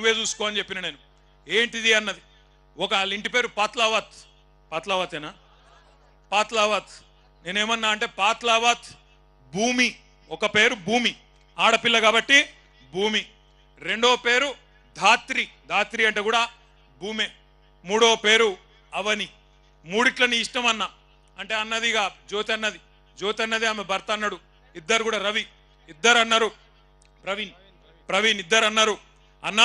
నువ్వే చూసుకో అని చెప్పిన నేను. ఏంటిది అన్నది. ఒక వాళ్ళ ఇంటి పేరు పాత్లావత్. పాత్లావతేనా? పాత్లావత్. నేనేమన్నా అంటే పాత్లావత్ భూమి. ఒక పేరు భూమి, ఆడపిల్ల కాబట్టి భూమి. రెండో పేరు ధాత్రి. ధాత్రి అంటే కూడా భూమే. మూడో పేరు అవని. మూడిట్ల నీ ఇష్టం అన్న అంటే అన్నదిగా జ్యోతి అన్నది. జ్యోతి అన్నది ఆమె భర్త అన్నాడు. ఇద్దరు కూడా రవి. ఇద్దరు అన్నారు ప్రవీణ్ ఇద్దరు అన్నారు అన్న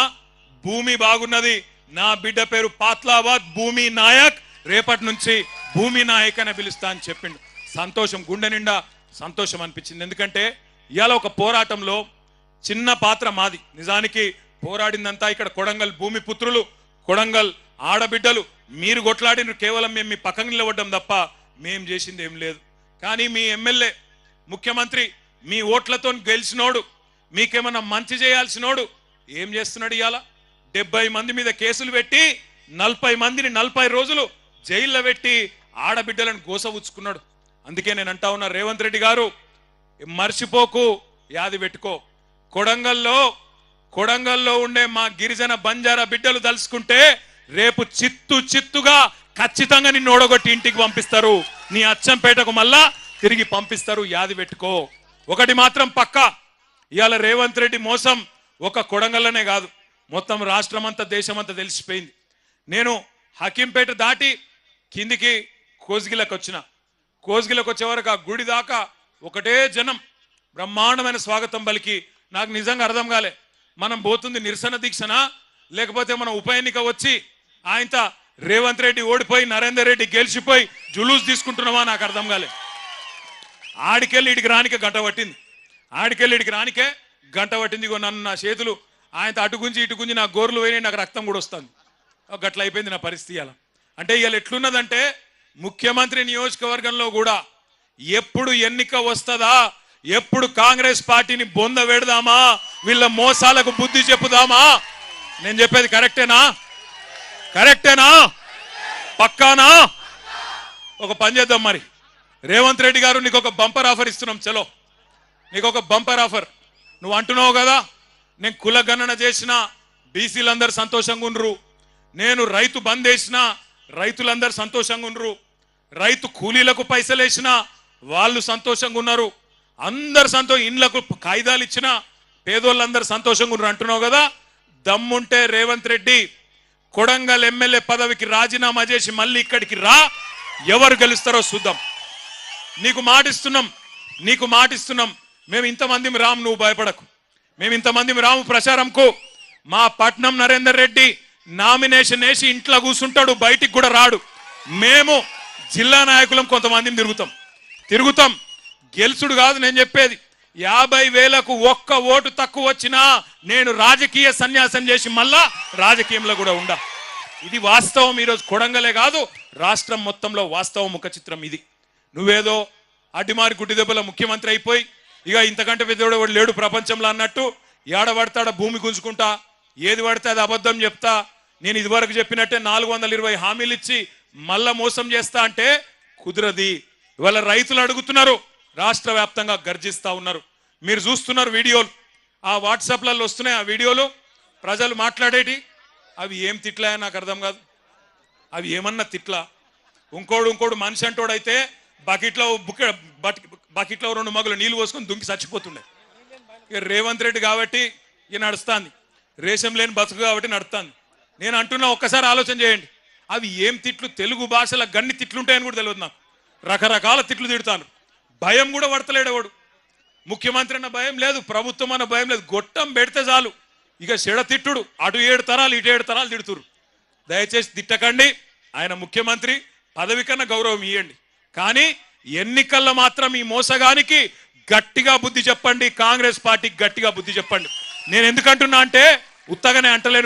భూమి బాగున్నది, నా బిడ్డ పేరు పాత్లావత్ భూమి నాయక్, రేపటి నుంచి భూమి నాయక్ అని పిలుస్తా అని చెప్పిండు. సంతోషం, గుండె నిండా సంతోషం అనిపించింది. ఎందుకంటే ఇవాళ ఒక పోరాటంలో చిన్న పాత్ర మాది. నిజానికి పోరాడిందంతా ఇక్కడ కొడంగల్ భూమి పుత్రులు, కొడంగల్ ఆడబిడ్డలు. మీరు కొట్లాడిన కేవలం మేము మీ పక్కన నిలబడ్డం తప్ప మేం చేసింది ఏం లేదు. కానీ మీ ఎమ్మెల్యే ముఖ్యమంత్రి మీ ఓట్లతో గెలిచినోడు, మీకేమన్నా మంచి చేయాల్సినోడు ఏం చేస్తున్నాడు? ఇవాళ 70 మంది మీద కేసులు పెట్టి 40 మందిని 40 రోజులు జైల్లో పెట్టి ఆడబిడ్డలను గోసవుచ్చుకున్నాడు. అందుకే నేను అంటా ఉన్నా, రేవంత్ రెడ్డి గారు మర్చిపోకు, యాది పెట్టుకో. కొడంగల్లో ఉండే మా గిరిజన బంజారా బిడ్డలు తలుసుకుంటే రేపు చిత్తుగా ఖచ్చితంగా నిన్ను ఓడగొట్టి ఇంటికి పంపిస్తారు. నీ అచ్చంపేటకు మళ్ళా తిరిగి పంపిస్తారు, యాది పెట్టుకో. ఒకటి మాత్రం పక్కా, ఇవాళ రేవంత్ రెడ్డి మోసం ఒక కొడంగల్లోనే కాదు, మొత్తం రాష్ట్రం అంతా దేశమంతా తెలిసిపోయింది. నేను హకీంపేట దాటి కిందికి కోస్గిలకు వచ్చిన. కోస్గిలకు వచ్చే వరకు ఆ గుడి దాకా ఒకటే జనం బ్రహ్మాండమైన స్వాగతం పలికి. నాకు నిజంగా అర్థం కాలే, మనం పోతుంది నిరసన దీక్షనా లేకపోతే మనం ఉప ఎన్నిక వచ్చి ఆయనతో రేవంత్ రెడ్డి ఓడిపోయి నరేందర్ రెడ్డి గెలిచిపోయి జులూస్ తీసుకుంటున్నామా నాకు అర్థం కాలే. ఆడికెళ్ళి ఇడికి రానికే గంట పట్టింది. గంట పట్టింది. నన్ను నా చేతులు ఆయనతో అటు గుంజి ఇటు గుంజి నా గోర్లు పోయినాయి, నాకు రక్తం కూడా వస్తుంది. గట్ల అయిపోయింది నా పరిస్థితి. ఇలా అంటే ఇవాళ ఎట్లున్నదంటే ముఖ్యమంత్రి నియోజకవర్గంలో కూడా ఎప్పుడు ఎన్నిక వస్తుందా, ఎప్పుడు కాంగ్రెస్ పార్టీని బొంద పెడదామా, వీళ్ళ మోసాలకు బుద్ధి చెప్పుదామా. నేను చెప్పేది కరెక్టేనా? పక్కానా? ఒక పని చేద్దాం మరి. రేవంత్ రెడ్డి గారు నీకు ఒక బంపర్ ఆఫర్ ఇస్తున్నాం. చలో, నీకు ఒక బంపర్ ఆఫర్. నువ్వు అంటున్నావు కదా నేను కులగణన చేసిన బీసీలందరూ సంతోషంగా ఉండ్రు, నేను రైతు బంద్ వేసిన రైతులందరూ సంతోషంగా ఉండ్రు, రైతు కూలీలకు పైసలు వేసిన వాళ్ళు సంతోషంగా ఉన్నారు, అందరు ఇండ్లకు కాయిదాలు ఇచ్చిన పేదోళ్ళందరూ సంతోషంగా ఉన్నారు అంటున్నావు కదా. దమ్ముంటే రేవంత్ రెడ్డి కొడంగల్ ఎమ్మెల్యే పదవికి రాజీనామా చేసి మళ్ళీ ఇక్కడికి రా, ఎవరు గెలుస్తారో చూద్దాం. నీకు మాటిస్తున్నాం. మేము ఇంతమంది రాము, నువ్వు భయపడకు. మేము ఇంతమంది రాము ప్రచారంకు. మా పట్నం నరేందర్ రెడ్డి నామినేషన్ వేసి ఇంట్లో కూర్చుంటాడు, బయటికి కూడా రాడు. మేము జిల్లా నాయకులం కొంతమందిని తిరుగుతాం. గెలుచుడు కాదు నేను చెప్పేది. 50,000కు ఒక్క ఓటు తక్కువ వచ్చినా నేను రాజకీయ సన్యాసం చేసి మళ్ళా రాజకీయంలో కూడా ఉండా. ఇది వాస్తవం. ఈరోజు కొడంగలే కాదు రాష్ట్రం మొత్తంలో వాస్తవం ముఖ చిత్రం ఇది. నువ్వేదో అడ్డిమారి గుడ్డి దెబ్బల ముఖ్యమంత్రి అయిపోయి ఇక ఇంతకంటే పెద్దవాడు లేడు ప్రపంచంలో అన్నట్టు ఏడబడతాడ భూమి గుంజుకుంటా, ఏది పడితే అది అబద్ధం చెప్తా, నేను ఇదివరకు చెప్పినట్టే 420 హామీలు ఇచ్చి మళ్ళా మోసం చేస్తా అంటే కుదరది. ఇవాళ రైతులు అడుగుతున్నారు, రాష్ట్ర వ్యాప్తంగా గర్జిస్తా ఉన్నారు. మీరు చూస్తున్నారు వీడియోలు, ఆ వాట్సాప్లలో వస్తున్నాయి ఆ వీడియోలు, ప్రజలు మాట్లాడేటి. అవి ఏం తిట్లా నాకు అర్థం కాదు. అవి ఏమన్నా తిట్లా? ఇంకోడు మనిషి అంటోడైతే బకెట్లో 2 మగులు నీళ్లు పోసుకొని దుంకి చచ్చిపోతుండే. ఇక రేవంత్ రెడ్డి కాబట్టి ఇక నడుస్తుంది, రేషం లేని బతుకు కాబట్టి నడుస్తుంది. నేను అంటున్నా, ఒక్కసారి ఆలోచన చేయండి. అవి ఏం తిట్లు? తెలుగు భాషలో గన్ని తిట్లుంటాయని కూడా తెలియదు నాకు. రకరకాల తిట్లు తిడతాను. భయం కూడా పడతలేడు ఎవడు. ముఖ్యమంత్రి అన్న భయం లేదు, ప్రభుత్వం అన్న భయం లేదు. గొట్టం పెడితే చాలు ఇక చెడ తిట్టుడు. అటు 7 తరాలు ఇటు 7 తరాలు తిడుతురు. దయచేసి తిట్టకండి. ఆయన ముఖ్యమంత్రి, పదవి కన్నా గౌరవం ఇవ్వండి. కానీ ఎన్నికల్లో మాత్రం ఈ మోసగానికి గట్టిగా బుద్ధి చెప్పండి. కాంగ్రెస్ పార్టీకి గట్టిగా బుద్ధి చెప్పండి. నేను ఎందుకంటున్నా అంటే ఉత్తగానే అంటలేను.